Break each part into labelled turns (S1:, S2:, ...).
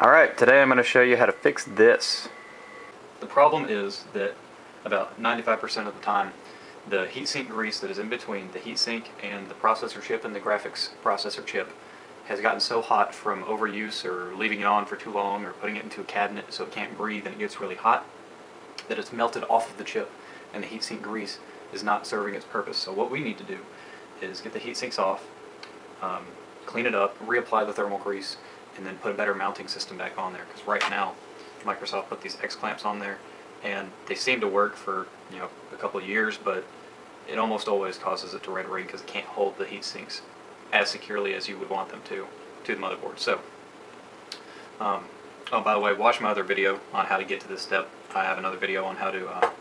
S1: Alright, today I'm going to show you how to fix this. The problem is that about 95% of the time the heatsink grease that is in between the heatsink and the processor chip and the graphics processor chip has gotten so hot from overuse or leaving it on for too long or putting it into a cabinet so it can't breathe and it gets really hot that it's melted off of the chip and the heatsink grease is not serving its purpose. So what we need to do is get the heatsinks off, clean it up, reapply the thermal grease, and then put a better mounting system back on there, because right now Microsoft put these X clamps on there and they seem to work for a couple of years, but it almost always causes it to red ring because it can't hold the heat sinks as securely as you would want them to the motherboard. So oh, by the way, watch my other video on how to get to this step. I have another video on how to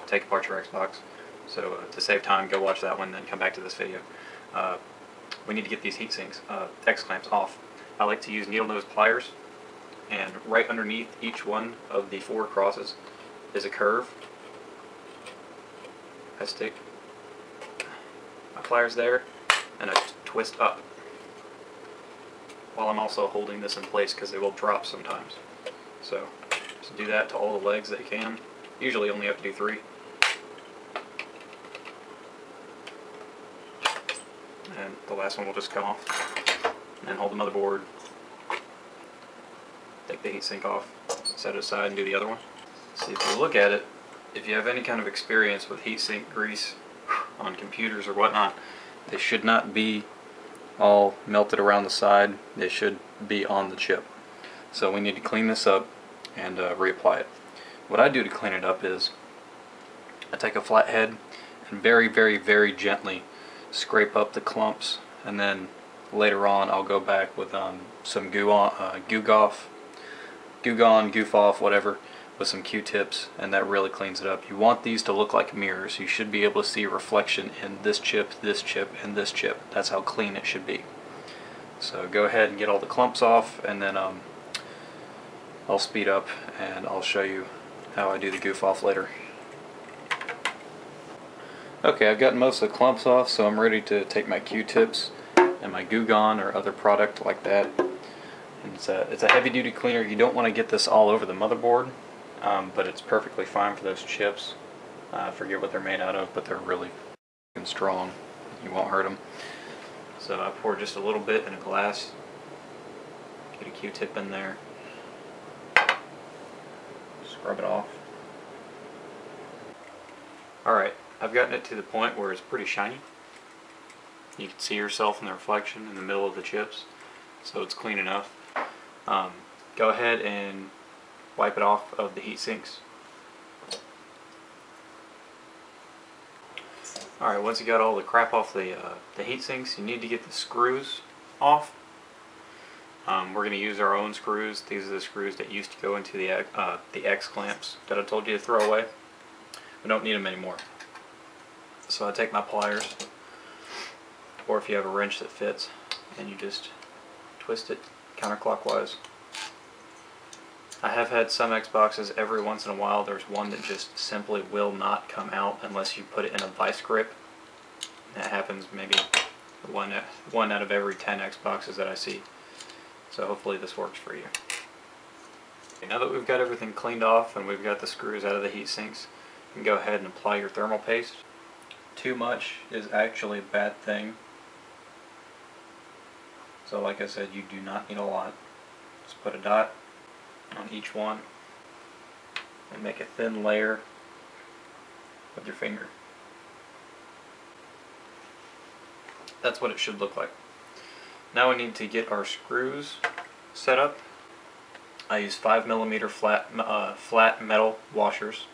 S1: take apart your Xbox, so to save time, go watch that one, then come back to this video. We need to get these heat sinks X clamps off. I like to use needle nose pliers, and right underneath each one of the 4 crosses is a curve. I stick my pliers there and I twist up while I'm also holding this in place because they will drop sometimes. So just do that to all the legs that you can. Usually only have to do 3. And the last one will just come off. And then hold the motherboard, take the heatsink off, set it aside, and do the other one. See, if you look at it, if you have any kind of experience with heatsink grease on computers or whatnot, they should not be all melted around the side. They should be on the chip. So we need to clean this up and reapply it. What I do to clean it up is I take a flathead and very, very, very gently scrape up the clumps, and then later on I'll go back with some Goo-Gone, Goof off, whatever, with some Q-tips, and that really cleans it up. You want these to look like mirrors. You should be able to see a reflection in this chip, and this chip. That's how clean it should be. So go ahead and get all the clumps off, and then I'll speed up and I'll show you how I do the goof off later. Okay, I've gotten most of the clumps off, so I'm ready to take my Q-tips and my Goo-Gone or other product like that. And it's a heavy-duty cleaner. You don't want to get this all over the motherboard, but it's perfectly fine for those chips. I forget what they're made out of, but they're really strong. You won't hurt them. So I pour just a little bit in a glass, get a Q-tip in there, scrub it off. Alright, I've gotten it to the point where it's pretty shiny. You can see yourself in the reflection in the middle of the chips, so it's clean enough. Go ahead and wipe it off of the heat sinks. Alright, once you got all the crap off the heat sinks, you need to get the screws off. We're going to use our own screws. These are the screws that used to go into the X clamps that I told you to throw away. We don't need them anymore. So I take my pliers, or if you have a wrench that fits, and you just twist it counterclockwise. I have had some Xboxes every once in a while. There's one that just simply will not come out unless you put it in a vice grip. That happens maybe one out of every 10 Xboxes that I see. So hopefully this works for you. Okay, now that we've got everything cleaned off and we've got the screws out of the heat sinks, you can go ahead and apply your thermal paste. Too much is actually a bad thing. So like I said, you do not need a lot. Just put a dot on each one and make a thin layer with your finger. That's what it should look like. Now we need to get our screws set up. I use 5mm flat metal washers.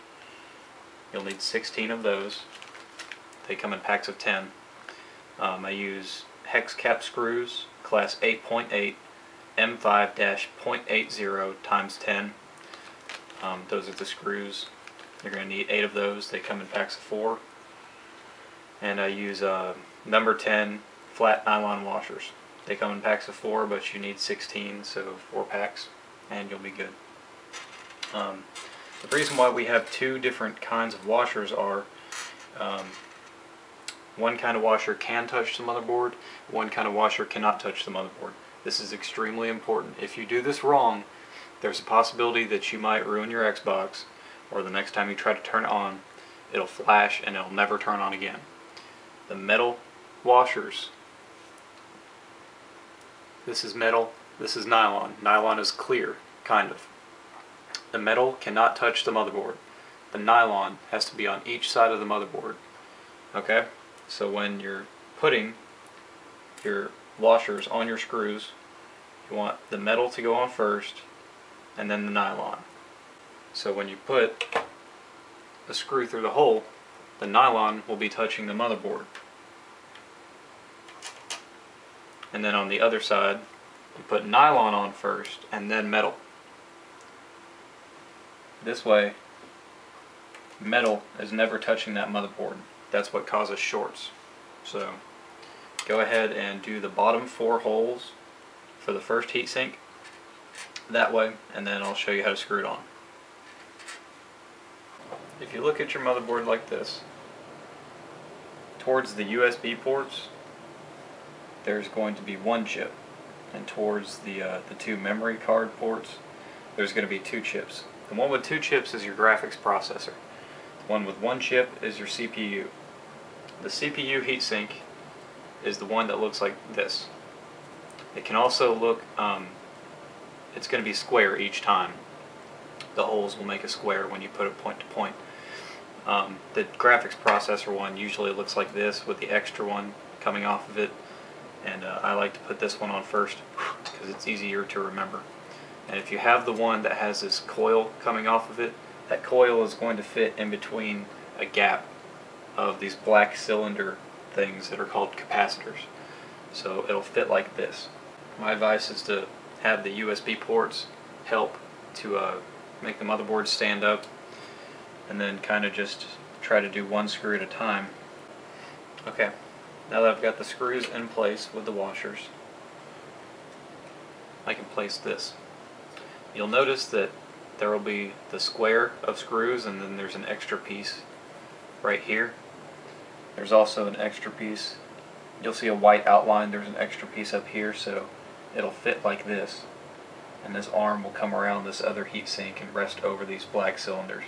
S1: You'll need 16 of those. They come in packs of 10. I use hex cap screws, class 8.8, M5-.80 times 10. Those are the screws. You're going to need 8 of those. They come in packs of 4. And I use number 10 flat nylon washers. They come in packs of 4, but you need 16, so 4 packs, and you'll be good. The reason why we have 2 different kinds of washers are one kind of washer can touch the motherboard, one kind of washer cannot touch the motherboard. This is extremely important. If you do this wrong, there's a possibility that you might ruin your Xbox, or the next time you try to turn it on, it'll flash and it'll never turn on again. The metal washers, this is metal, this is nylon. Nylon is clear, kind of. The metal cannot touch the motherboard. The nylon has to be on each side of the motherboard. Okay? So when you're putting your washers on your screws, you want the metal to go on first and then the nylon. So when you put a screw through the hole, the nylon will be touching the motherboard. And then on the other side, you put nylon on first and then metal. This way, metal is never touching that motherboard. That's what causes shorts. So go ahead and do the bottom 4 holes for the first heatsink that way, and then I'll show you how to screw it on. If you look at your motherboard like this, towards the USB ports there's going to be 1 chip, and towards the 2 memory card ports there's going to be 2 chips. The one with 2 chips is your graphics processor. The one with 1 chip is your CPU. The CPU heatsink is the one that looks like this. It can also look, it's going to be square each time. The holes will make a square when you put it point to point. The graphics processor one usually looks like this with the extra one coming off of it, and I like to put this one on first because it's easier to remember. And if you have the one that has this coil coming off of it, that coil is going to fit in between a gap of these black cylinder things that are called capacitors. So it'll fit like this. My advice is to have the USB ports help to make the motherboard stand up, and then kind of just try to do 1 screw at a time. Okay, now that I've got the screws in place with the washers, I can place this. You'll notice that there will be the square of screws, and then there's an extra piece right here. There's also an extra piece. You'll see a white outline. There's an extra piece up here, so it'll fit like this. And this arm will come around this other heatsink and rest over these black cylinders.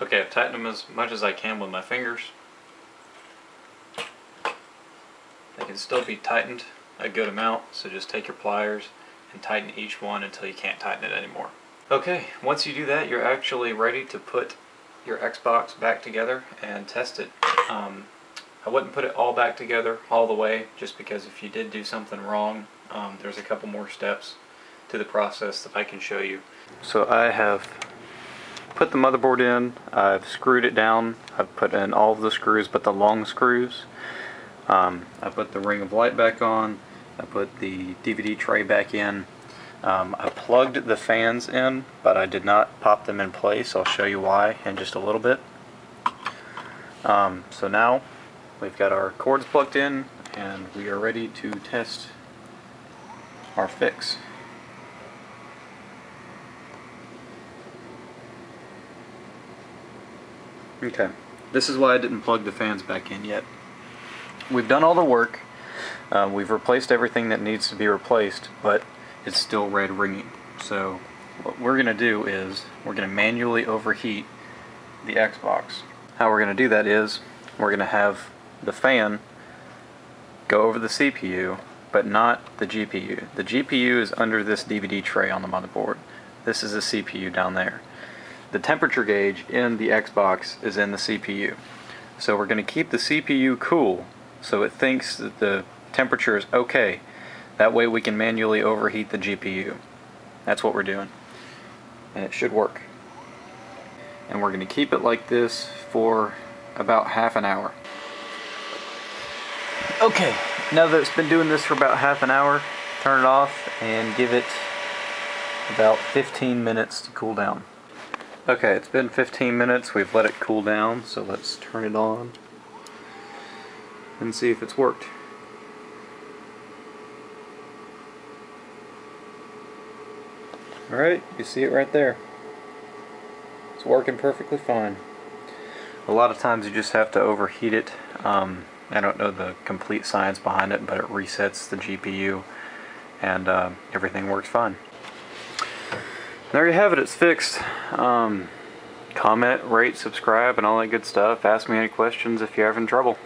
S1: Okay, I've tightened them as much as I can with my fingers. They can still be tightened a good amount, so just take your pliers and tighten each one until you can't tighten it anymore. Okay, once you do that, you're actually ready to put your Xbox back together and test it. I wouldn't put it all back together all the way, just because if you did do something wrong, there's a couple more steps to the process that I can show you. So I have put the motherboard in, I've screwed it down, I've put in all of the screws but the long screws. I put the ring of light back on, I put the DVD tray back in. I plugged the fans in, but I did not pop them in place. I'll show you why in just a little bit. So now we've got our cords plugged in and we are ready to test our fix. Okay, this is why I didn't plug the fans back in yet. We've done all the work. We've replaced everything that needs to be replaced, but it's still red ringing. So what we're going to do is we're going to manually overheat the Xbox. How we're going to do that is we're going to have the fan go over the CPU, but not the GPU. The GPU is under this DVD tray on the motherboard. This is the CPU down there. The temperature gauge in the Xbox is in the CPU. So we're going to keep the CPU cool so it thinks that the temperature is okay. That way we can manually overheat the GPU. That's what we're doing. And it should work. And we're going to keep it like this for about half an hour. Okay, now that it's been doing this for about half an hour, turn it off and give it about 15 minutes to cool down. Okay, it's been 15 minutes, we've let it cool down, so let's turn it on and see if it's worked. Alright, you see it right there. It's working perfectly fine. A lot of times you just have to overheat it. I don't know the complete science behind it, but it resets the GPU and everything works fine. There you have it, it's fixed. Comment, rate, subscribe, and all that good stuff. Ask me any questions if you're having trouble.